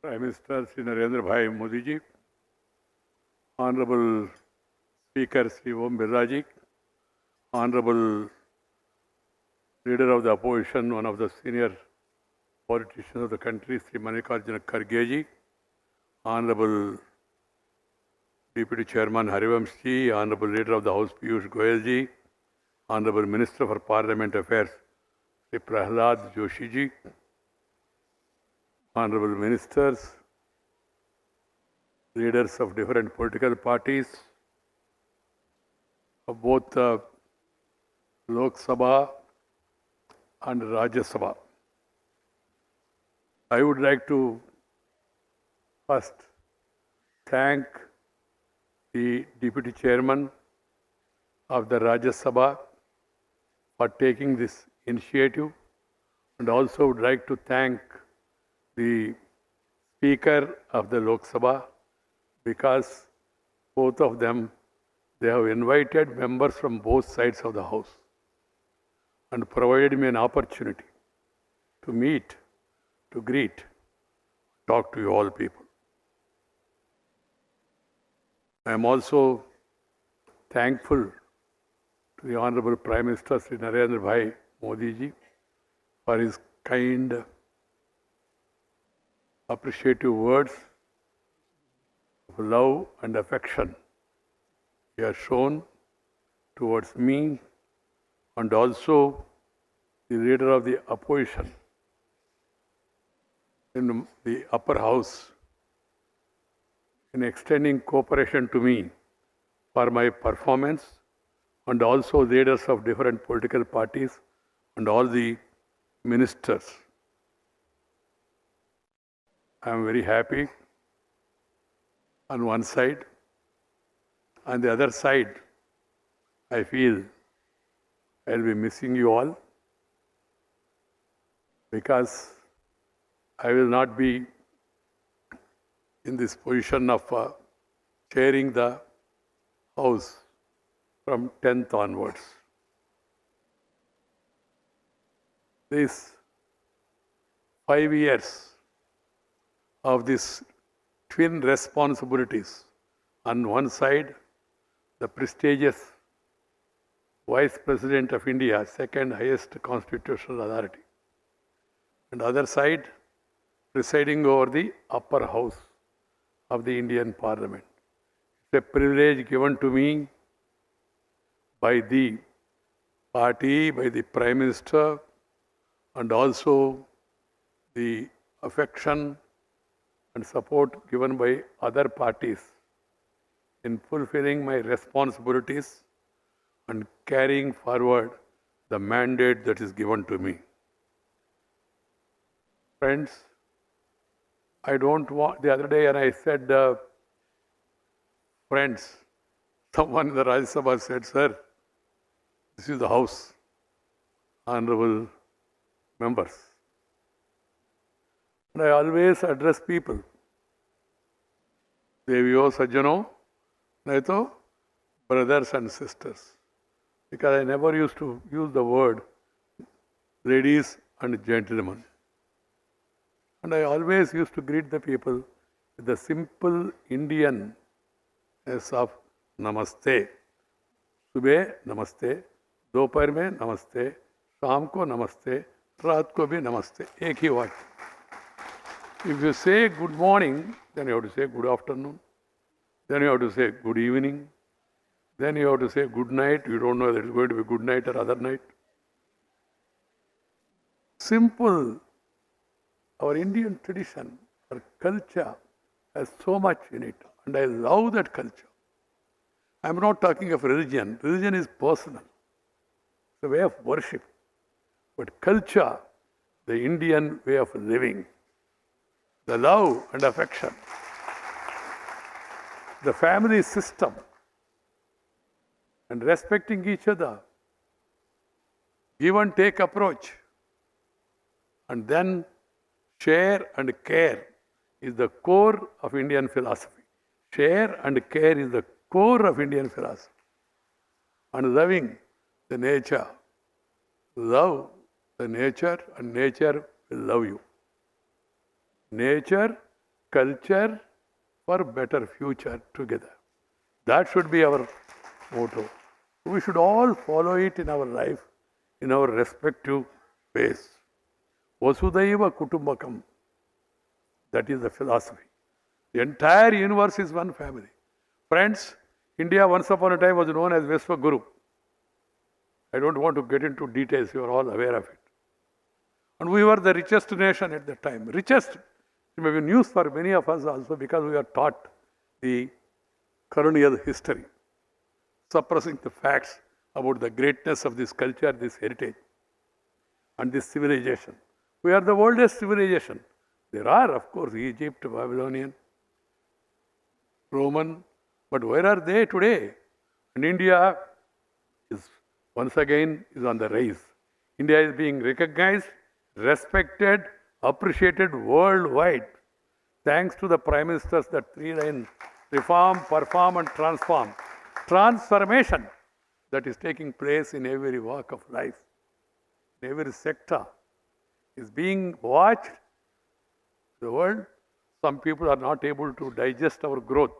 Prime Minister Sri Narendra Modi ji, Honorable Speaker Sri Om Birla ji, Honorable Leader of the Opposition, one of the senior politicians of the country, Sri Mallikarjuna Kharge ji, Honorable Deputy Chairman Harivansh ji, Honorable Leader of the House Piyush Goyal ji, Honorable Minister for Parliament Affairs Sri Prahlad Joshi ji, Honorable Ministers, leaders of different political parties of both the Lok Sabha and Rajya Sabha. I would like to first thank the Deputy Chairman of the Rajya Sabha for taking this initiative, and also would like to thank the Speaker of the Lok Sabha, because both of them, they have invited members from both sides of the house and provided me an opportunity to meet, to greet, talk to you all people. I am also thankful to the Honorable Prime Minister Sri Narendra Modi ji for his kind, appreciative words of love and affection he has shown towards me, and also the leader of the opposition in the upper house in extending cooperation to me for my performance, and also leaders of different political parties and all the ministers. I am very happy on one side. On the other side, I feel I'll be missing you all, because I will not be in this position of chairing the house from 10th onwards. These 5 years of these twin responsibilities, on one side, the prestigious Vice President of India, second highest constitutional authority, and other side, presiding over the upper house of the Indian Parliament. It's a privilege given to me by the party, by the Prime Minister, and also the affection and support given by other parties in fulfilling my responsibilities and carrying forward the mandate that is given to me. Friends, I don't want, the other day when I said, friends, someone in the Rajya Sabha said, sir, this is the house, honorable members. And I always address people. Deviyo Sajjano, naito brothers and sisters. Because I never used to use the word ladies and gentlemen. And I always used to greet the people with the simple Indian of Namaste. Subah Namaste, दोपहर में Namaste, शाम को Namaste, रात को भी Namaste. एक ही word. If you say good morning, then you have to say good afternoon. Then you have to say good evening. Then you have to say good night. You don't know whether it's going to be good night or other night. Simple. Our Indian tradition, our culture has so much in it, and I love that culture. I am not talking of religion. Religion is personal. It's a way of worship. But culture, the Indian way of living, the love and affection, the family system, and respecting each other, give and take approach, and then share and care is the core of Indian philosophy. Share and care is the core of Indian philosophy. And loving the nature. Love the nature, and nature will love you. Nature culture for better future together. That should be our motto. We should all follow it in our life, in our respective ways. Vasudhaiva Kutumbakam. That is the philosophy. The entire universe is one family. Friends, India once upon a time was known as Vishwaguru. I don't want to get into details, you are all aware of it. And we were the richest nation at that time. Richest. It may be news for many of us also because we are taught the colonial history, suppressing the facts about the greatness of this culture, this heritage, and this civilization. We are the oldest civilization. There are, of course, Egypt, Babylonian, Roman, but where are they today? And India is once again is on the rise. India is being recognized, respected, appreciated worldwide, thanks to the Prime Ministers, that three-line reform, perform and transform. Transformation that is taking place in every walk of life, in every sector, is being watched. The world, some people are not able to digest our growth.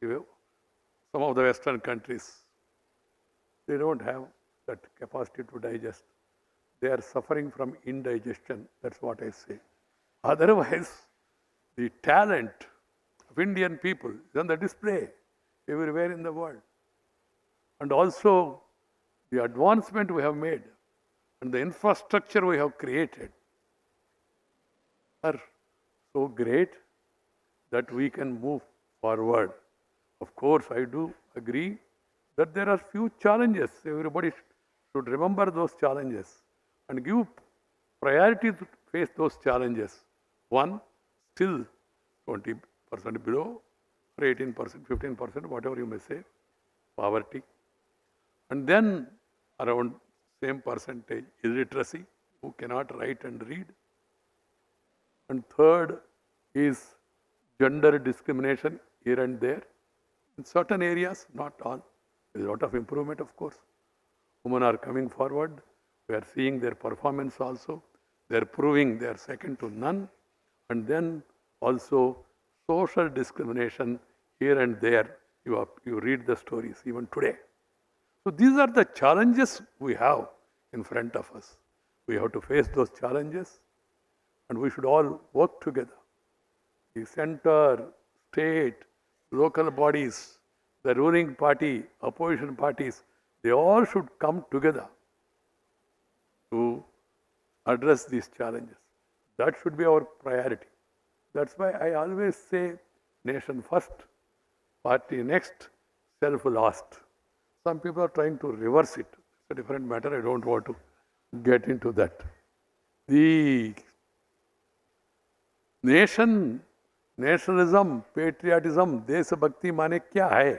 Some of the Western countries, they don't have that capacity to digest. They are suffering from indigestion, that's what I say. Otherwise, the talent of Indian people is on the display everywhere in the world. And also, the advancement we have made and the infrastructure we have created are so great that we can move forward. Of course, I do agree that there are few challenges. Everybody should remember those challenges and give priority to face those challenges. One, still 20% below, or 18%, 15%, whatever you may say, poverty. And then around same percentage, illiteracy, who cannot write and read. And third is gender discrimination here and there. In certain areas, not all. There is a lot of improvement, of course. Women are coming forward. We are seeing their performance also. They are proving they are second to none. And then also social discrimination here and there. You read the stories even today. So these are the challenges we have in front of us. We have to face those challenges and we should all work together. The center, state, local bodies, the ruling party, opposition parties, they all should come together to address these challenges. That should be our priority. That's why I always say nation first, party next, self last. Some people are trying to reverse it. It's a different matter. I don't want to get into that. The nation, nationalism, patriotism, देशभक्ति माने क्या है?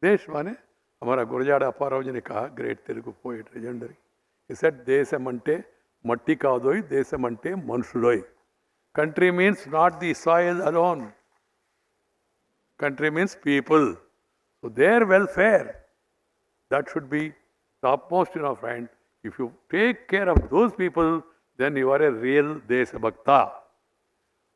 देश माने हमारा गुरजाड़ अप्पाराव जी ने कहा, great Telugu poet, legendary. He said, देशमंटे मट्टी कादोई, देशमंटे मनुष्युडोई. Country means not the soil alone. Country means people. So their welfare, that should be topmost in our mind. If you take care of those people, then you are a real Deshabhakta.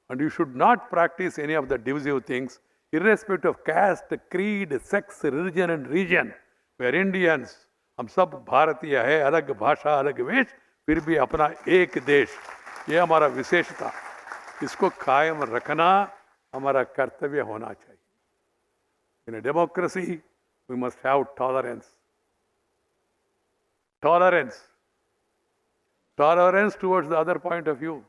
And you should not practice any of the divisive things, irrespective of caste, creed, sex, religion and region. We are Indians. हम सब भारतीय है, अलग भाषा, अलग वेश, फिर भी अपना एक देश. ये हमारा विशेषता. इसको कायम रखना हमारा कर्तव्य होना चाहिए. In a democracy, we must have tolerance. Tolerance. Tolerance towards the other point of view.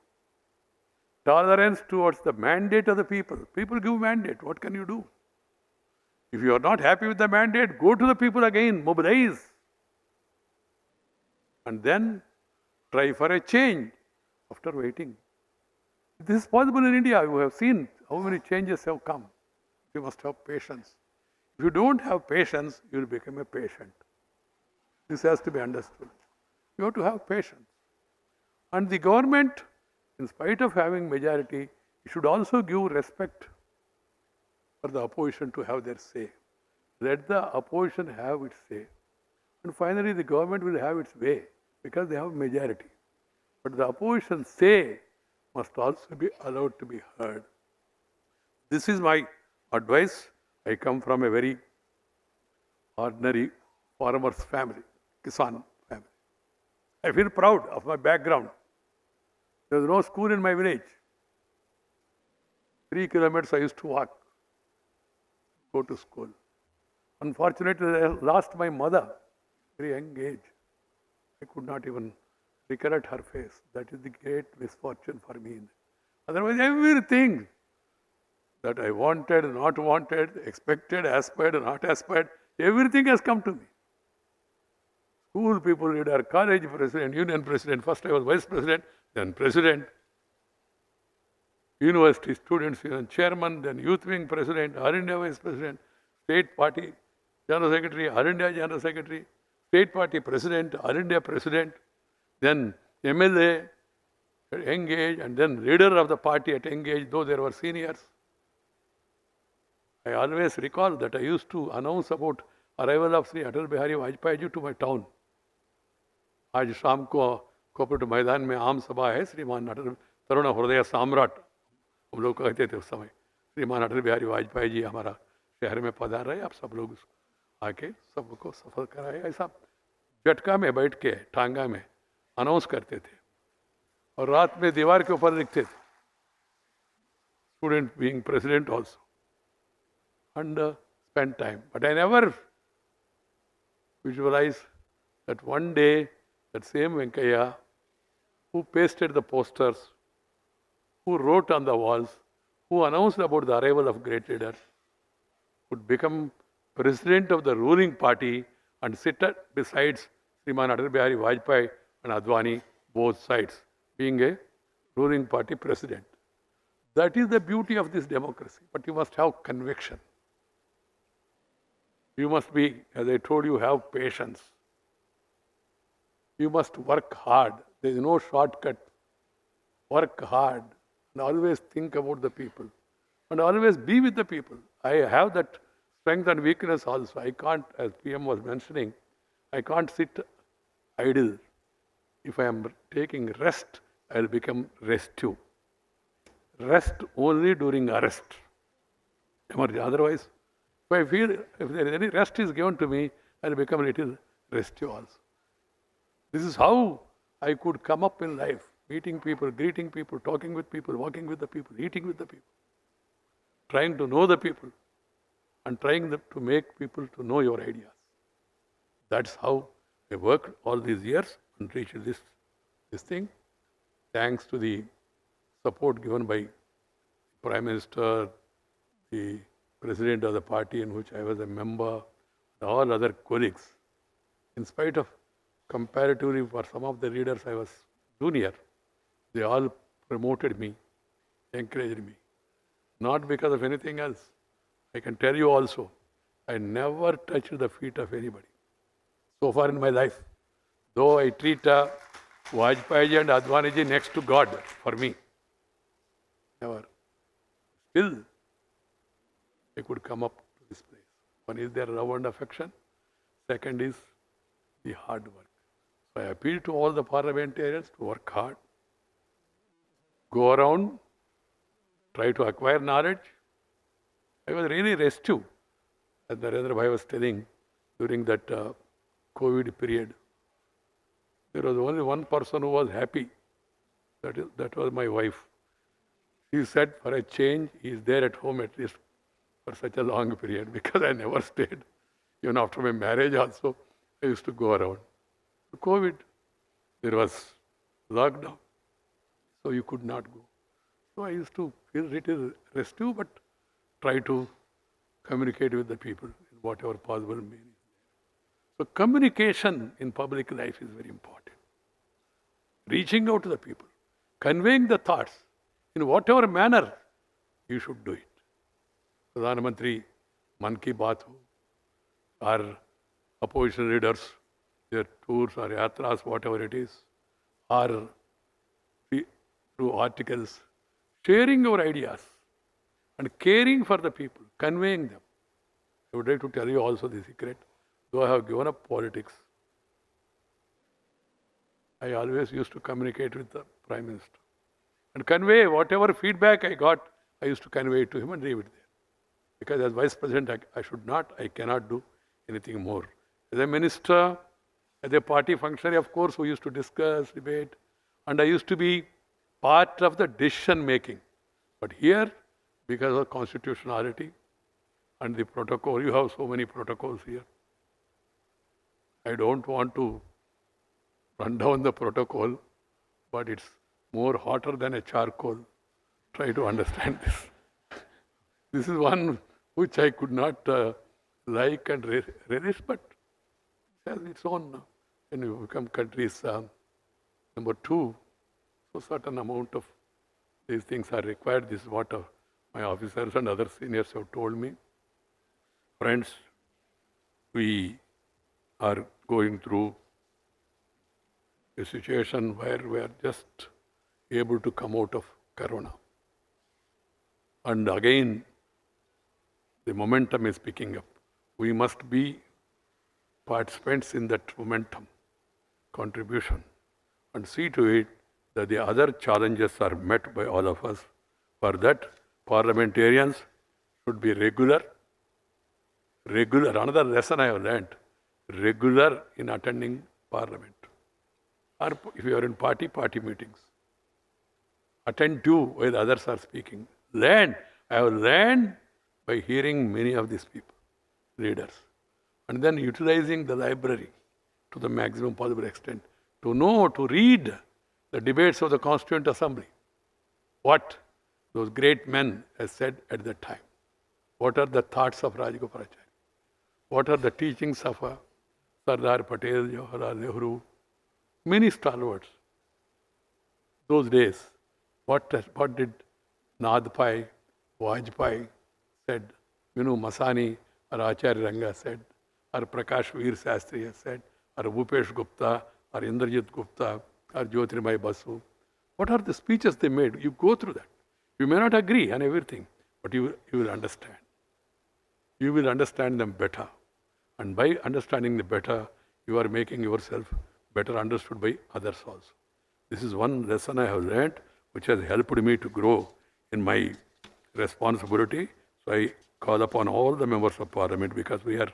Tolerance towards the mandate of the people. People give mandate. What can you do? If you are not happy with the mandate, go to the people again, mobilize. And then try for a change after waiting. This is possible in India. You have seen how many changes have come. You must have patience. If you don't have patience, you will become a patient. This has to be understood. You have to have patience. And the government, in spite of having majority, should also give respect for the opposition to have their say. Let the opposition have its say. And finally, the government will have its way because they have majority. But the opposition say must also be allowed to be heard. This is my advice. I come from a very ordinary farmer's family, Kisan family. I feel proud of my background. There was no school in my village. 3 kilometers I used to walk, go to school. Unfortunately, I lost my mother, very young age. I could not even recollect her face. That is the great misfortune for me. Otherwise, everything that I wanted, not wanted, expected, aspired, not aspired, everything has come to me. School people leader, college president, union president, first I was vice president, then president, university students union chairman, then youth wing president, All India vice president, state party general secretary, All India general secretary, state party president, All India president, then MLA at young age, and then leader of the party at young age, though there were seniors. I always recall that I used to announce about arrival of Sri Atal Bihari Vajpayee ji to my town. आज शाम को cooperative मैदान में आम सभा है, श्रीमान अटल तरुण हृदय सम्राट हम लोग कहते थे उस समय, श्रीमान अटल बिहारी वाजपेयी जी हमारा शहर में पधार रहे, आप सब लोग आके सबको सफल कराए, ऐसा झटका में बैठ के टांगा में अनाउंस करते थे और रात में दीवार के ऊपर लिखते थे, student being president also, and spend time. But I never visualized that one day that same Venkaiah, who pasted the posters, who wrote on the walls, who announced about the arrival of great leaders, would become president of the ruling party and sit besides Sriman Atal Bihari Vajpayee and Advani, both sides, being a ruling party president. That is the beauty of this democracy. But you must have conviction. You must be, as I told you, have patience. You must work hard. There is no shortcut. Work hard and always think about the people and always be with the people. I have that strength and weakness also. I can't, as PM was mentioning, I can't sit idle. If I am taking rest, I will become restive. Rest only during arrest. Otherwise, if I feel if there is any rest is given to me, I will become a little restive also. This is how I could come up in life, meeting people, greeting people, talking with people, walking with the people, eating with the people, trying to know the people and trying to make people to know your ideas. That's how I worked all these years and reached this thing. Thanks to the support given by Prime Minister, the President of the party in which I was a member, and all other colleagues. In spite of comparatively for some of the leaders I was junior, they all promoted me, encouraged me. Not because of anything else. I can tell you also, I never touched the feet of anybody. So far in my life, though I treat Vajpayee and Advani ji next to God for me. Never. Still, I could come up to this place. One is their love and affection. Second is the hard work. So I appeal to all the parliamentarians to work hard. Go around, try to acquire knowledge. I was really restive, as Narendra Bhai was telling, during that COVID period. There was only one person who was happy. That was my wife. She said, for a change, he is there at home at least for such a long period, because I never stayed. Even after my marriage also, I used to go around. COVID, there was lockdown, so you could not go. So I used to feel little restive, but try to communicate with the people in whatever possible means. So communication in public life is very important. Reaching out to the people, conveying the thoughts in whatever manner you should do it. Pradhan Mantri, Man Ki Baat ho, or opposition leaders, their tours or yatras, whatever it is, or through articles, sharing your ideas and caring for the people, conveying them. I would like to tell you also the secret. Though I have given up politics, I always used to communicate with the Prime Minister and convey whatever feedback I got I used to convey it to him and leave it there. Because as Vice President, I cannot do anything more. As a minister, as a party functionary, of course, we used to discuss, debate, and I used to be part of the decision making. But here, because of constitutionality and the protocol, you have so many protocols here. I don't want to run down the protocol, but it's more hotter than a charcoal. Try to understand this. This is one which I could not like and relish, but it has its own. When you become countries number 2, so certain amount of these things are required. This is what my officers and other seniors have told me. Friends, we are going through a situation where we are just able to come out of Corona. And again, the momentum is picking up. We must be participants in that momentum, contribution, and see to it that the other challenges are met by all of us. For that, parliamentarians should be regular. Another lesson I have learned, regular in attending parliament. Or if you are in party meetings, attend to where the others are speaking. Learn. I have learned by hearing many of these people, leaders, and then utilizing the library to the maximum possible extent, to know, to read the debates of the Constituent Assembly. What those great men have said at that time. What are the thoughts of Rajagopalachari? What are the teachings of Sardar Patel, Jawaharlal Nehru? Many stalwarts. Those days, what did Nadpai, Vajpayee said, Masani or Acharya Ranga said, or Prakash Veer Sastri has said, or Bhupesh Gupta, or Indrajit Gupta, or Jyotirmay Basu. What are the speeches they made? You go through that. You may not agree on everything, but you will understand. You will understand them better. And by understanding them better, you are making yourself better understood by others also. This is one lesson I have learned, which has helped me to grow in my responsibility. So I call upon all the members of Parliament, because we are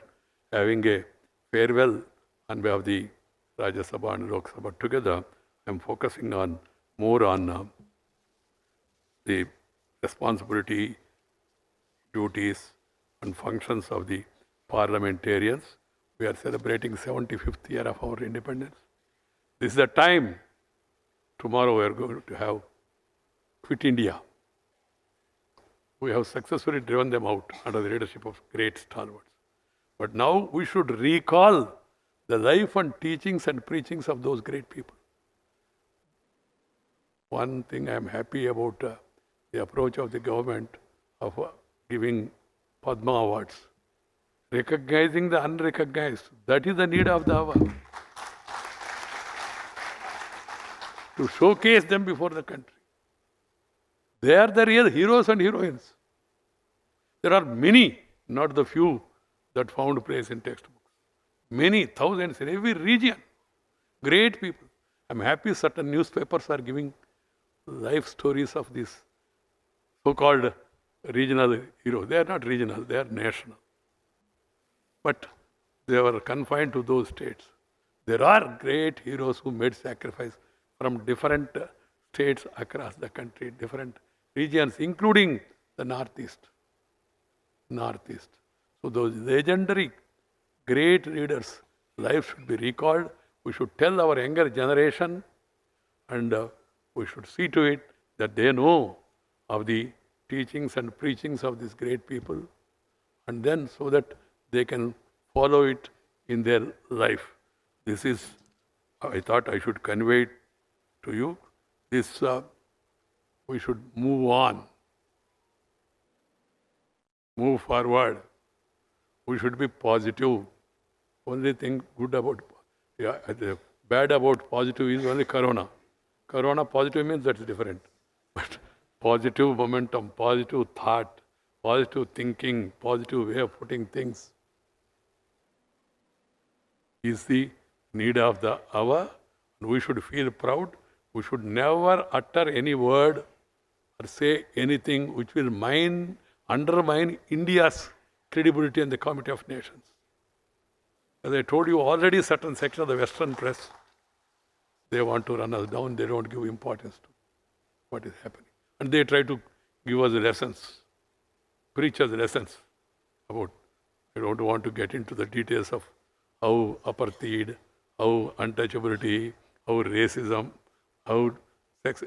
having a farewell on behalf of the Rajya Sabha and Lok Sabha together. I am focusing more on the responsibility, duties, and functions of the parliamentarians. We are celebrating 75th year of our independence. This is the time. Tomorrow we are going to have Quit India. We have successfully driven them out under the leadership of great stalwarts. But now we should recall the life and teachings and preachings of those great people. One thing I am happy about the approach of the government of giving Padma Awards, recognizing the unrecognized. That is the need of the hour. To showcase them before the country. They are the real heroes and heroines. There are many, not the few, that found place in textbooks. Many, thousands in every region. Great people. I'm happy certain newspapers are giving life stories of these so-called regional heroes. They are not regional, they are national. But they were confined to those states. There are great heroes who made sacrifice from different states across the country, different regions, including the Northeast. So those legendary, great leaders' lives should be recalled. We should tell our younger generation, and we should see to it that they know of the teachings and preachings of these great people, and then so that they can follow it in their life. This is, I thought I should convey it to you. This, we should move on, move forward. We should be positive. Only thing good about, the bad about positive is only Corona. Corona positive means that's different. But positive momentum, positive thought, positive thinking, positive way of putting things is the need of the hour. We should feel proud. We should never utter any word or say anything which will undermine India's credibility in the Committee of Nations. As I told you already, certain section of the Western press, they want to run us down. They don't give importance to what is happening. And they try to give us lessons, preach us lessons about, I don't want to get into the details of how apartheid, how untouchability, how racism, how sex,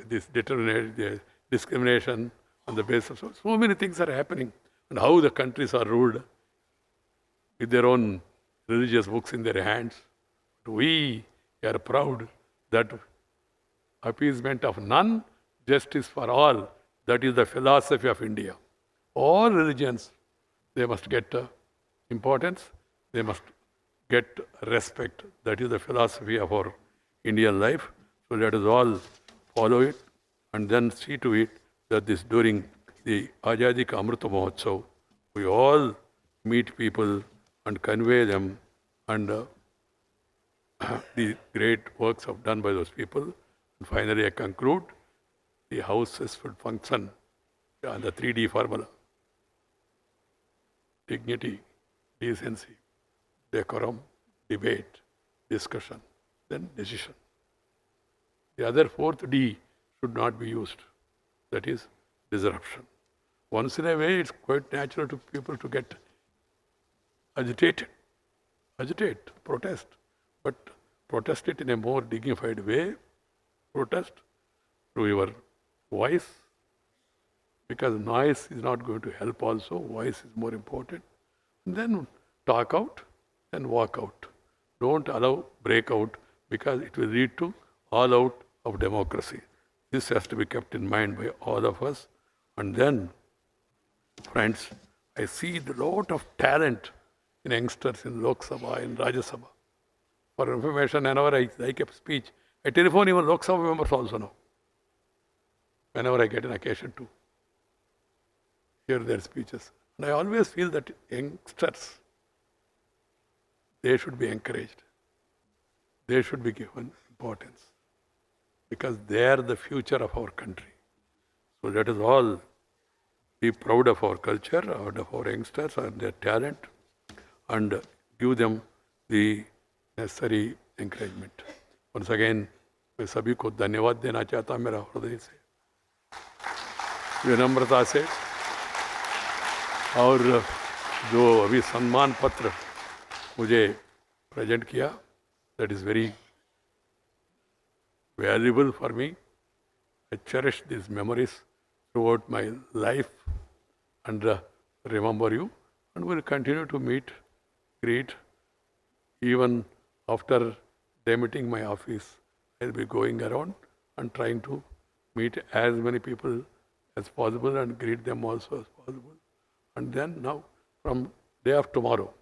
discrimination on the basis of so many things are happening, and how the countries are ruled with their own religious books in their hands. We are proud that appeasement of none, justice for all, that is the philosophy of India. All religions, they must get importance, they must get respect. That is the philosophy of our Indian life. So let us all follow it and then see to it that this during the Azadi Ka Amrita Mahotsav, we all meet people and convey them and the great works of done by those people. And finally, I conclude, the houses should function on the 3D formula: dignity, decency, decorum, debate, discussion, then decision. The other fourth D should not be used. That is disruption. Once in a way, it's quite natural to people to get agitated, protest, but protest it in a more dignified way. Protest through your voice, because noise is not going to help also. Voice is more important. And then talk out and walk out. Don't allow breakout, because it will lead to all out of democracy. This has to be kept in mind by all of us. And then, friends, I see a lot of talent in youngsters in Lok Sabha, in Rajya Sabha. For information, whenever I like a speech, I telephone even Lok Sabha members also now. Whenever I get an occasion to hear their speeches. And I always feel that youngsters, they should be encouraged. They should be given importance, because they are the future of our country. So let us all be proud of our culture, of our youngsters and their talent, and give them the necessary encouragement. Once again, मैं सभी को धन्यवाद देना चाहता हूँ मेरा हृदय से, विनम्रता से। और जो अभी सम्मान पत्र मुझे प्रेजेंट किया, that is very valuable for me. I cherish these memories throughout my life and remember you, and will continue to meet, greet. Even after demitting my office, I'll be going around and trying to meet as many people as possible and greet them also as possible. And then now, from day of tomorrow,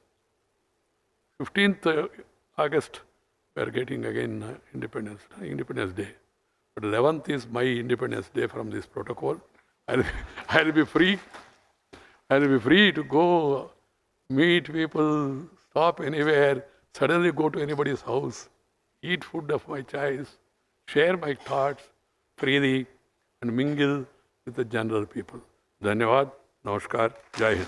15th August, we are getting again Independence Day. But 11th is my Independence Day from this protocol. I'll be free. I'll be free to go meet people, stop anywhere, suddenly go to anybody's house, eat food of my choice, share my thoughts freely, and mingle with the general people. Dhanyavad, Namaskar, Jai Hind.